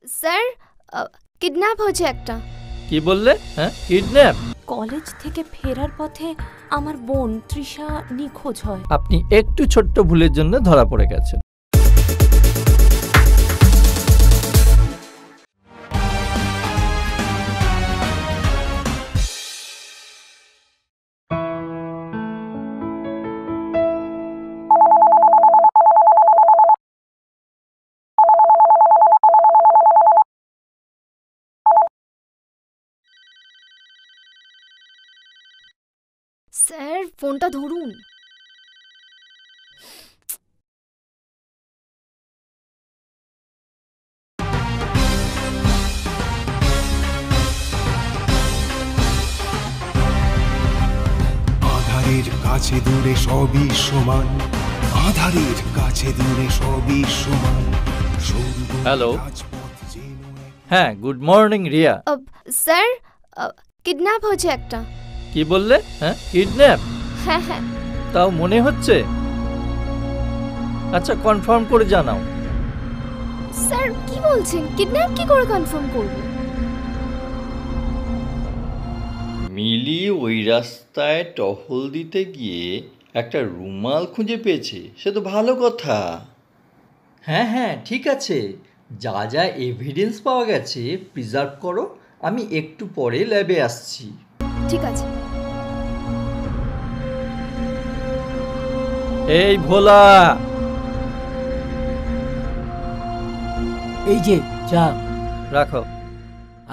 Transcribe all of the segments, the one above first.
Sir kidnap হয়েছে একটা। কি বললে? হ্যাঁ, কিডন্যাপ? কলেজ থেকে ফেরার পথে আমার বোন তৃষা নিখোঁজ হয়। আপনি একটু ছোট্ট ভুলের জন্য ধরা পড়ে গেছেন। স্যার ফোনটা ধরুন। আধারের কাছে দূরে সবই সমান, আধারের কাছে দূরে সবই সমান। হ্যালো। হ্যাঁ, good morning Riya. Sir kidnap হয়েছে একটা। কি বললে? হ্যাঁ, কিডন্যাপ? হ্যাঁ হ্যাঁ। তাও মনে হচ্ছে? আচ্ছা, কনফার্ম করে জানাও। স্যার কি বলছেন? কিডন্যাপ কি করে কনফার্ম করব? মিলি ওই রাস্তায় টহল দিতে গিয়ে একটা রুমাল খুঁজে পেয়েছে, সে তো ভালো কথা। হ্যাঁ হ্যাঁ, ঠিক আছে, যা যা এভিডেন্স পাওয়া গেছে প্রিজার্ভ করো, আমি একটু পরে ল্যাবে আসছি। ঠিক আছে। এই ভোলা, এই যে চা রাখো।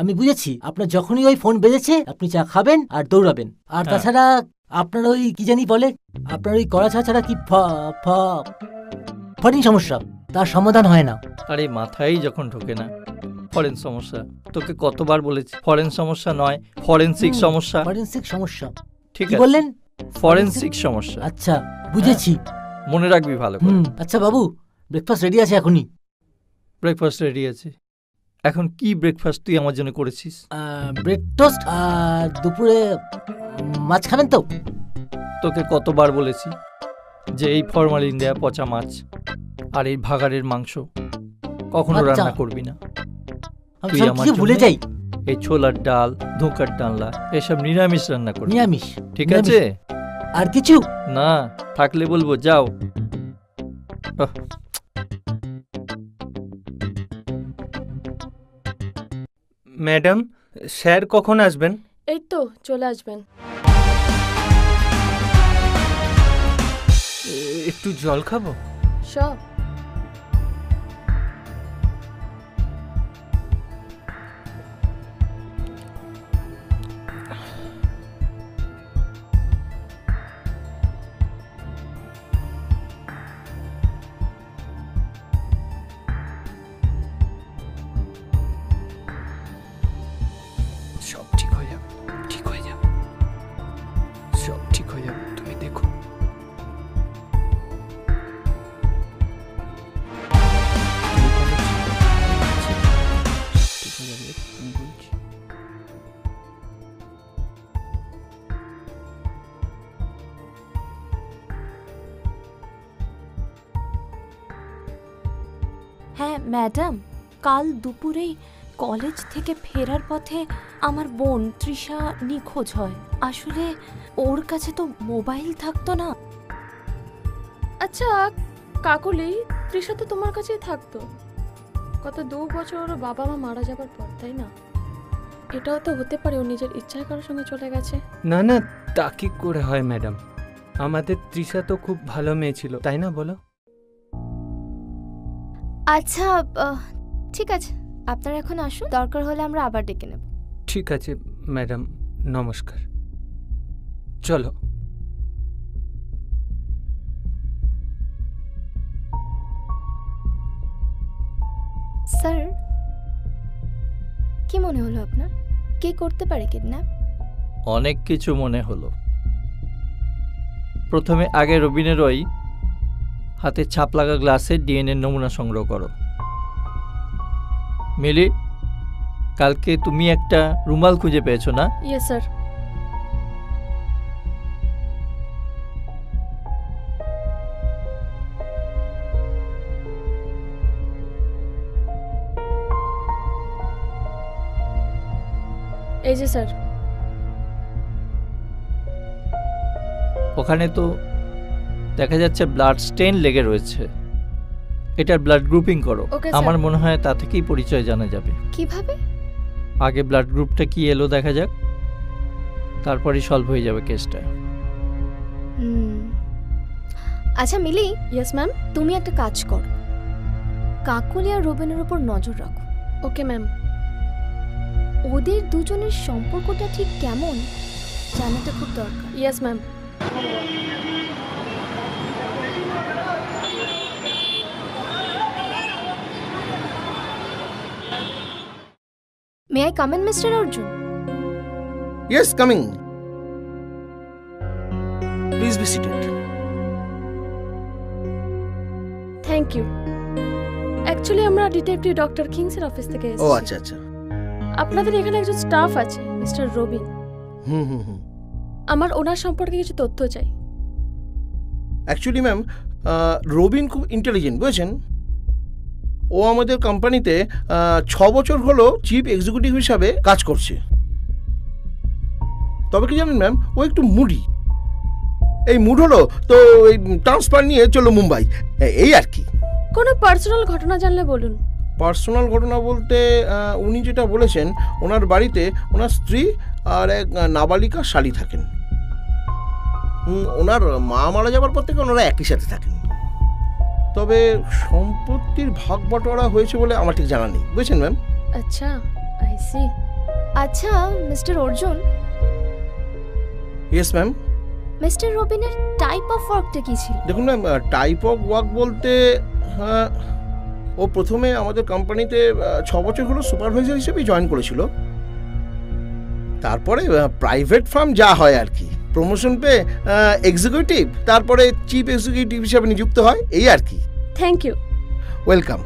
আমি বুঝেছি, আপনার যখনই ওই ফোন বেজেছে আপনি চা খাবেন আর দৌড়াবেন। আর তাছাড়া আপনার ওই কি জানি বলে, আপনার ওই কড়া চা ছাড়া কি ফরেন সমস্যা, তার সমাধান হয় না। আরে মাথায় যখন ঢোকে না ফরেন সমস্যা। তোকে কতবার বলেছি ফরেন সমস্যা নয়, ফরেনসিক সমস্যা। ফরেনসিক সমস্যা ঠিক কি আছে, বললেন? ফরেনসিক সমস্যা। আচ্ছা বুঝেছি, মনে রাখবি ভালো করে। আচ্ছা বাবু, ব্রেকফাস্ট রেডি আছে এখনই। ব্রেকফাস্ট রেডি আছে। এখন কি ব্রেকফাস্ট তুই আমার জন্য করেছিস? ব্রেড টোস্ট, আর দুপুরে মাছ খাবেন তো? তোকে কতবার বলেছি যে এই ফরমালিন দেয়া পচা মাছ আর এই ভাগাড়ের মাংস কখনো রান্না করবি না। তুই আমার ভুলে যাই, এই ছোলার ডাল, ধোকার ডালনা এসব নিরামিষ রান্না করবি। নিরামিষ, ঠিক আছে? আর কিছু না থাকলে বলবো, যাও। ম্যাডাম, স্যার কখন আসবেন? এই তো চলে আসবেন। একটু জল খাবো? সব সব ঠিক হয়ে যাবে, ঠিক হয়ে যাবে, সব ঠিক হয়ে যাবে, তুমি দেখো। ঠিক হয়ে যাবে, আমি বলছি। হ্যাঁ ম্যাডাম, কাল দুপুরেই কলেজ থেকে ফেরার পথে আমার বোন তৃষা নিখোঁজ হয়। আসলে ওর কাছে তো মোবাইল থাকতো না। আচ্ছা কাকুলি, তৃষা তো তোমার কাছেই থাকতো গত 2 বছর ওর বাবা মা মারা যাবার পর, তাই না? এটাও তো হতে পারে ও নিজের ইচ্ছায় কারোর সঙ্গে চলে গেছে। না না, তা কি করে হয় ম্যাডাম? আমাদের তৃষা তো খুব ভালো মেয়ে ছিল, তাই না বলো? আচ্ছা ঠিক আছে, আপনারা এখন আসুন, দরকার হলে আমরা আবার ডেকে নেব। ঠিক আছে ম্যাডাম, নমস্কার, চলো। স্যার কি মনে হলো আপনার? কে করতে পারে কিডন্যাপ? অনেক কিছু মনে হলো। প্রথমে আগে রবিনের ওই হাতে ছাপ লাগা গ্লাসের ডিএনএ নমুনা সংগ্রহ করো। মিলি, কালকে তুমি একটা রুমাল খুঁজে পেয়েছো না? Yes sir. এই যে স্যার। ওখানে তো দেখা যাচ্ছে ব্লাড স্টেন লেগে রয়েছে, এটার ব্লাড গ্রুপিং করো। Okay, আমার স্যার। মনে হয় তা থেকেই পরিচয় জানা যাবে। কিভাবে? আগে ব্লাড গ্রুপটা কি এলো দেখা যাক, তারপরই সলভ হয়ে যাবে কেসটা। আচ্ছা মিলি, ইয়েস ম্যাম। তুমি একটা কাজ করো, কাকলি আর রবিনের উপর নজর রাখো। Okay ma'am. ওদের দুজনের সম্পর্কটা ঠিক কেমন জানাটা খুব দরকার। Yes ma'am. May I come in mister Arjun? Yes, coming. Please be seated. Thank you. Actually আমরা ডিটেকটিভ ডক্টর কিংসের অফিস থেকে ও এসেছি। আচ্ছা আচ্ছা। আপনাদের এখানে একজন স্টাফ আছে, মিস্টার রবিন। হুম। আমার ওনার সম্পর্কে কিছু তথ্য চাই। অ্যাকচুয়ালি ম্যাম, রবিন খুব ইন্টেলিজেন্ট, বুঝেছেন? ও আমাদের কোম্পানিতে 6 বছর হলো চিফ এক্সিকিউটিভ হিসাবে কাজ করছে। তবে কি জানেন ম্যাম, ও একটু মুডি। এই মুড হলো তো এই ট্রান্সফার নিয়ে চলো মুম্বাই, এই আর কি। কোনো পার্সোনাল ঘটনা জানলে বলুন। পার্সোনাল ঘটনা বলতে উনি যেটা বলেছেন, ওনার বাড়িতে ওনার স্ত্রী আর এক নাবালিকা শালী থাকেন। ওনার মা মারা যাবার পর থেকে ওনারা একই সাথে থাকেন। তবে সম্পত্তির ভাগ বাটোয়ারা হয়েছে বলে আমার ঠিক জানা নেই, বুঝছেন ম্যাম? আচ্ছা, আই সি। আচ্ছা mister Arjun, yes ma'am. Mister রবিনের টাইপ অফ ওয়ার্কটা কি ছিল? দেখুন ম্যাম, টাইপ অফ ওয়ার্ক বলতে ও প্রথমে আমাদের কোম্পানিতে 6 বছর হলো সুপারভাইজার হিসেবেই জয়েন করেছিল। তারপরে প্রাইভেট ফার্ম যা হয় আর কি, প্রমোশন পেয়ে এক্সিকিউটিভ, তারপরে চিফ এক্সিকিউটিভ হিসাবে নিযুক্ত হয়, এই আর কি। Thank you. ওয়েলকাম।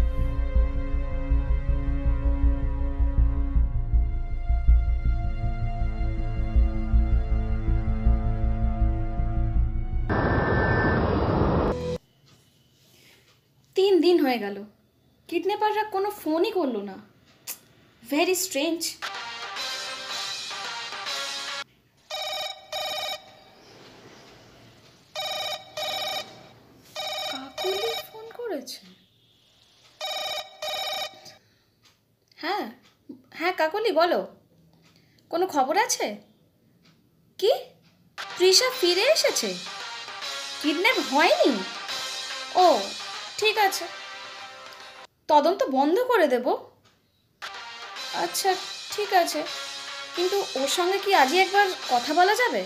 তিন দিন হয়ে গেল, কিডন্যাপাররা কোনো ফোনই করলো না। Very strange. কাকলি ফোন করেছে? হ্যাঁ হ্যাঁ কাকলি বলো, কোনো খবর আছে? কি তৃষা ফিরে এসেছে? কিডন্যাপ হয়নি? ও ঠিক আছে, তদন্ত বন্ধ করে দেব। আচ্ছা ঠিক আছে, কিন্তু ওর সঙ্গে কি আজই একবার কথা বলা যাবে?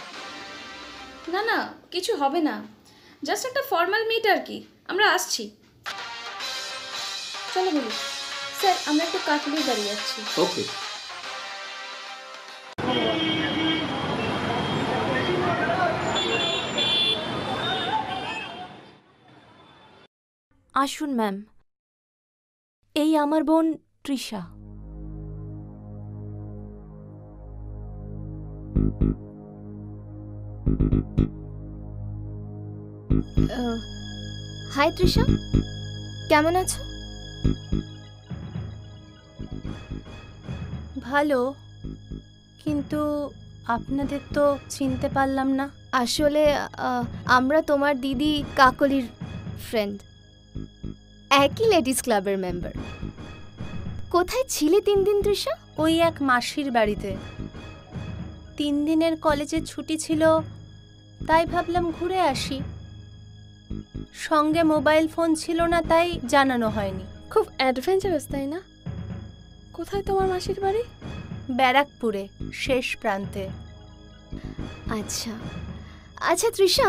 না না কিছু হবে না, জাস্ট একটা ফর্মাল মিট আর কি। আমরা আসছি, চলো বলি। স্যার আমরা একটু কাকলির বাড়ি যাচ্ছি। ওকে। আসুন ম্যাম, এই আমার বোন তৃষা। হাই তৃষা, কেমন আছো? ভালো, কিন্তু আপনাদের তো চিনতে পারলাম না। আসলে আমরা তোমার দিদি কাকলির ফ্রেন্ড, একই লেডিস ক্লাবের মেম্বার। কোথায় ছিলে 3 দিন তৃষা? ওই এক মাসির বাড়িতে। 3 দিনের কলেজের ছুটি ছিল, তাই ভাবলাম ঘুরে আসি। সঙ্গে মোবাইল ফোন ছিল না, তাই জানানো হয়নি। খুব অ্যাডভেঞ্চারাস তাই না? কোথায় তোমার মাসির বাড়ি? ব্যারাকপুরে, শেষ প্রান্তে। আচ্ছা আচ্ছা তৃষা,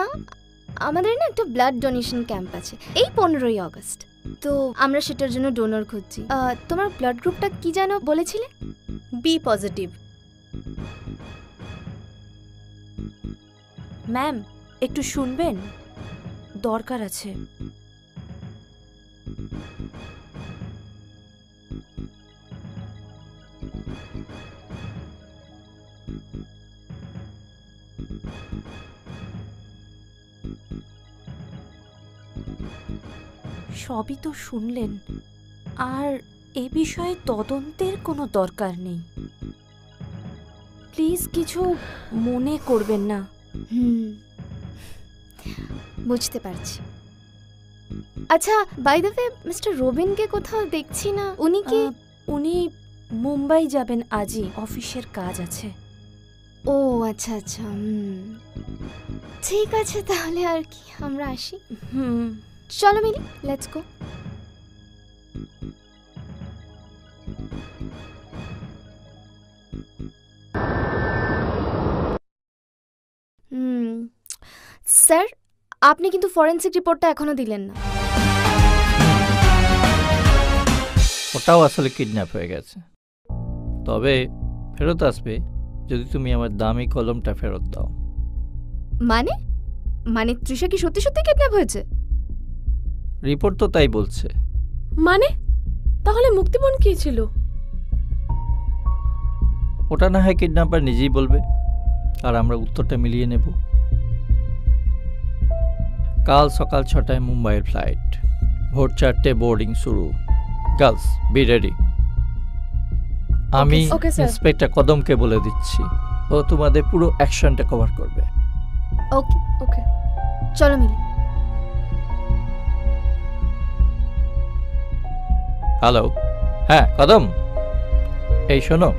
আমাদের না একটা ব্লাড ডোনেশন ক্যাম্প আছে এই 15ই আগস্ট, তো আমরা সেটার জন্য ডোনর খুঁজছি। তোমার ব্লাড গ্রুপটা কি যেন বলেছিলে? B positive. ম্যাম একটু শুনবেন, দরকার আছে। সবই তো শুনলেন, আর এ বিষয়ে তদন্তের কোনো দরকার নেই। প্লিজ কিছু মনে করবেন না। হুম, বুঝতে পারছি। আচ্ছা, বাই দ্য ওয়ে, মিস্টার রবিনকে কোথাও দেখছি না। উনি কি? উনি মুম্বাই যাবেন আজই, অফিসের কাজ আছে। ও আচ্ছা আচ্ছা, ঠিক আছে তাহলে, আর কি, আমরা আসি। চলো মিলি, লেটস গো। স্যার, আপনি কিন্তু ফরেনসিক রিপোর্টটা এখনো দিলেন না। ওটাও আসলে কিডন্যাপ হয়ে গেছে, তবে ফেরত আসবে যদি তুমি আমার দামি কলমটা ফেরত দাও। মানে মানে তৃষা কি সত্যি সত্যি কিডন্যাপ হয়েছে? রিপোর্ট তো তাই বলছে। মানে তাহলে মুক্তিপণ কি ছিল? ওটা না হয় কিডন্যাপার নিজেই বলবে, আর আমরা উত্তরটা মিলিয়ে নেব। কাল সকাল 6টায় মুম্বাইয়ের ফ্লাইট, ভোর 4টে বোর্ডিং শুরু। Girls be ready. আমি Okay, sir. ইন্সপেক্টর কদমকে বলে দিচ্ছি, ও তোমাদের পুরো অ্যাকশনটা কভার করবে। ওকে ওকে, চলো মিলি। হ্যালো, হ্যাঁ কদম, এই শোনো,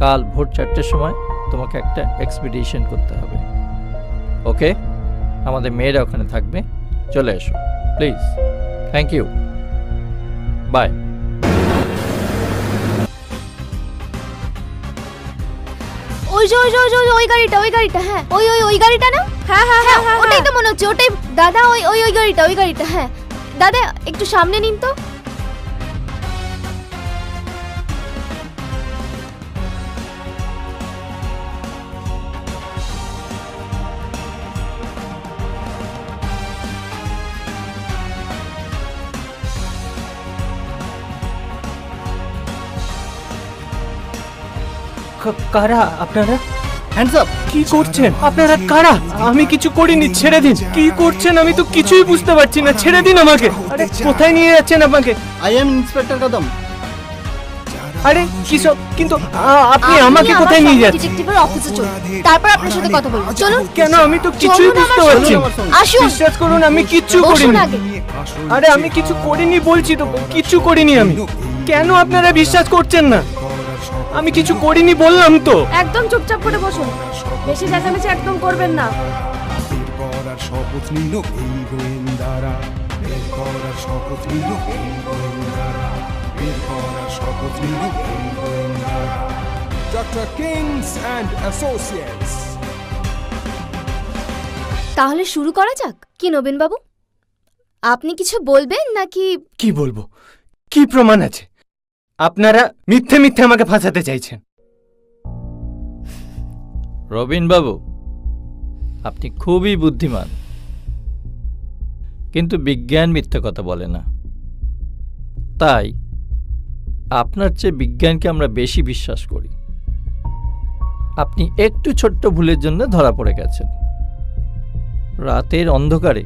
কাল ভোর 4টের সময় তোমাকে একটা এক্সপিডিশন করতে হবে। ওকে, আমাদের মেয়েরা ওখানে থাকবে, চলে এসো প্লিজ। Thank you, by. ওই যে ওই গাড়িটা, হ্যাঁ ওই গাড়িটা না? হ্যাঁ হ্যাঁ হ্যাঁ, ওটাই তো মনে হচ্ছে, ওটাই দাদা, ওই গাড়িটা। হ্যাঁ দাদা, একটু সামনে নিন তো। কারা আপনারা? Hands up! কি করছেন আপনারা? কারা? আমি কিছু করিনি, ছেড়ে দিন। কি করছেন আমি তো কিছুই বুঝতে পারছি না, ছেড়ে দিন আমাকে। আরে কোথায় নিয়ে যাচ্ছেন আমাকে? আই এম ইন্সপেক্টর কদম। আরে কি সব? কিন্তু আপনি আমাকে কোথায় নিয়ে যাচ্ছেন? ডিটেকটিভের অফিসে চলুন, তারপর আপনার সাথে কথা বলবো। চলুন। কেন? আমি তো কিছুই চলুন বুঝতে আমার পারছি সঙ্গে। না। আসুন। বিশ্বাস করুন, আমি কিচ্ছু বসুন করিনি। আগে। আরে আমি কিছু করিনি বলছি তো, কিচ্ছু করিনি আমি। কেন আপনারা বিশ্বাস করছেন না? আমি কিছু করিনি বললাম তো। একদম চুপচাপ করে বসুন, বেশি চেঁচামেচি একদম করবেন না। বের করার শপথ নিল এই গোয়েন্দারা, বের করার শপথ নিল এই গোয়েন্দারা, বের করার শপথ নিল এই গোয়েন্দারা। Doctor Kings and associates. তাহলে শুরু করা যাক। কি নবীন বাবু, আপনি কিছু বলবেন নাকি? কি বলবো? কি প্রমাণ আছে? আপনারা মিথ্যে মিথ্যে আমাকে ফাঁসাতে চাইছেন। রবিন বাবু, আপনি খুবই বুদ্ধিমান, কিন্তু বিজ্ঞান মিথ্যে কথা বলে না। তাই আপনার চেয়ে বিজ্ঞানকে আমরা বেশি বিশ্বাস করি। আপনি একটু ছোট্ট ভুলের জন্য ধরা পড়ে গেছেন। রাতের অন্ধকারে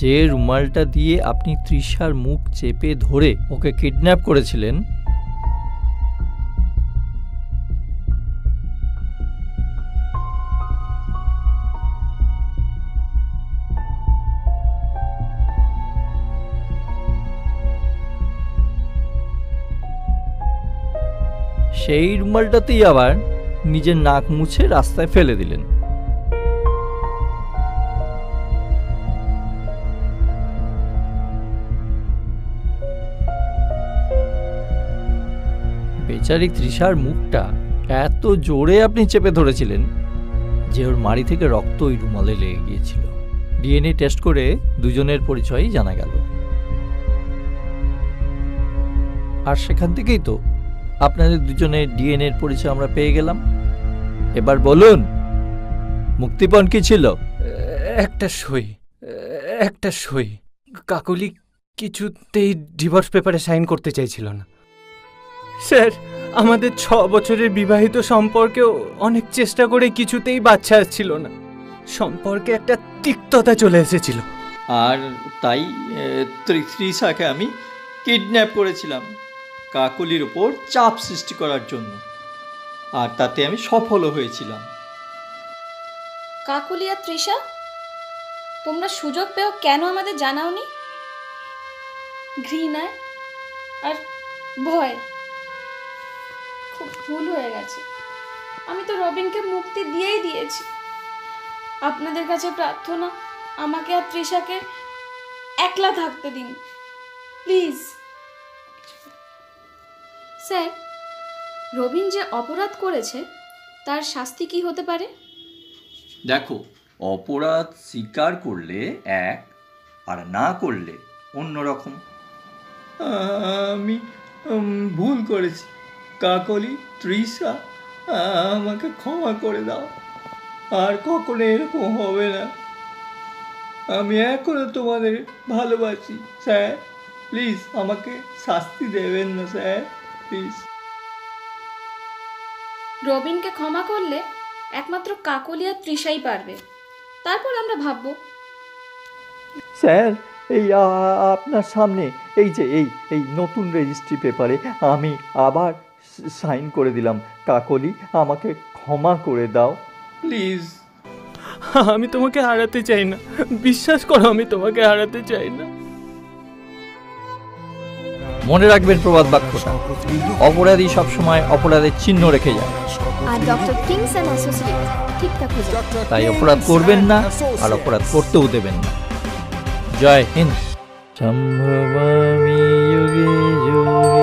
যে রুমালটা দিয়ে আপনি তৃষার মুখ চেপে ধরে ওকে কিডন্যাপ করেছিলেন, সেই রুমালটাতেই আবার নিজের নাক মুছে রাস্তায় ফেলে দিলেন। বেচারি তৃষার মুখটা এত জোরে আপনি চেপে ধরেছিলেন যে ওর মাড়ি থেকে রক্ত ওই রুমালে লেগে গিয়েছিল। ডিএনএ টেস্ট করে দুজনের পরিচয়ই জানা গেল, আর সেখান থেকেই তো আপনাদের দুজনের ডিএনএর পরিচয় আমরা পেয়ে গেলাম। এবার বলুন, মুক্তিপণ কি ছিল? একটা সই। কাকলি কিছুতেই ডিভোর্স পেপারে সাইন করতে চাইছিল না। স্যার, আমাদের 6 বছরের বিবাহিত সম্পর্কেও অনেক চেষ্টা করে কিছুতেই বাচ্চা আসছিল না। সম্পর্কে একটা তিক্ততা চলে এসেছিল। আর তাই তৃষাকে আমি কিডন্যাপ করেছিলাম কাকলির উপর চাপ সৃষ্টি করার জন্য। আর তাতে আমি সফলও হয়েছিলাম। কাকলি আর তৃষা, তোমরা সুযোগ পেও কেন আমাদের জানাওনি? ঘৃণায় আর ভয়। খুব ভুল হয়ে গেছে। আমি তো রবিনকে মুক্তি দিয়েই দিয়েছি। আপনাদের কাছে প্রার্থনা, আমাকে আর তৃষাকে একলা থাকতে দিন প্লিজ। স্যার, রবিন যে অপরাধ করেছে তার শাস্তি কি হতে পারে? দেখো, অপরাধ স্বীকার করলে এক, আর না করলে অন্য রকম। আমি ভুল করেছি কাকলি, তৃষা, আমাকে ক্ষমা করে দাও। আর কখনো এরকম হবে না। আমি এখনো তোমাদের ভালোবাসি স্যার। প্লিজ আমাকে শাস্তি দেবেন না স্যার, প্লিজ। রবিনকে ক্ষমা করলে একমাত্র কাকলি আর তৃষাই পারবে। তারপর আমরা ভাববো। স্যার, এই আপনার সামনে এই যে এই নতুন রেজিস্ট্রি পেপারে আমি আবার সাইন করে দিলাম। কাকলি, আমাকে ক্ষমা করে দাও প্লিজ। আমি তোমাকে হারাতে চাই না, বিশ্বাস করো, আমি তোমাকে হারাতে চাই না। মনে রাখবেন প্রবাদ বাক্যটা, অপরাধী সবসময় অপরাধের চিহ্ন রেখে যায়। আর ডক্টর কিংস অ্যান্ড অ্যাসোসিয়েট ঠিকঠাক হয়ে যাবে। তাই অপরাধ করবেন না, আর অপরাধ করতেও দেবেন না। জয় হিন্দ। সম্ভবামি যুগে যুগে।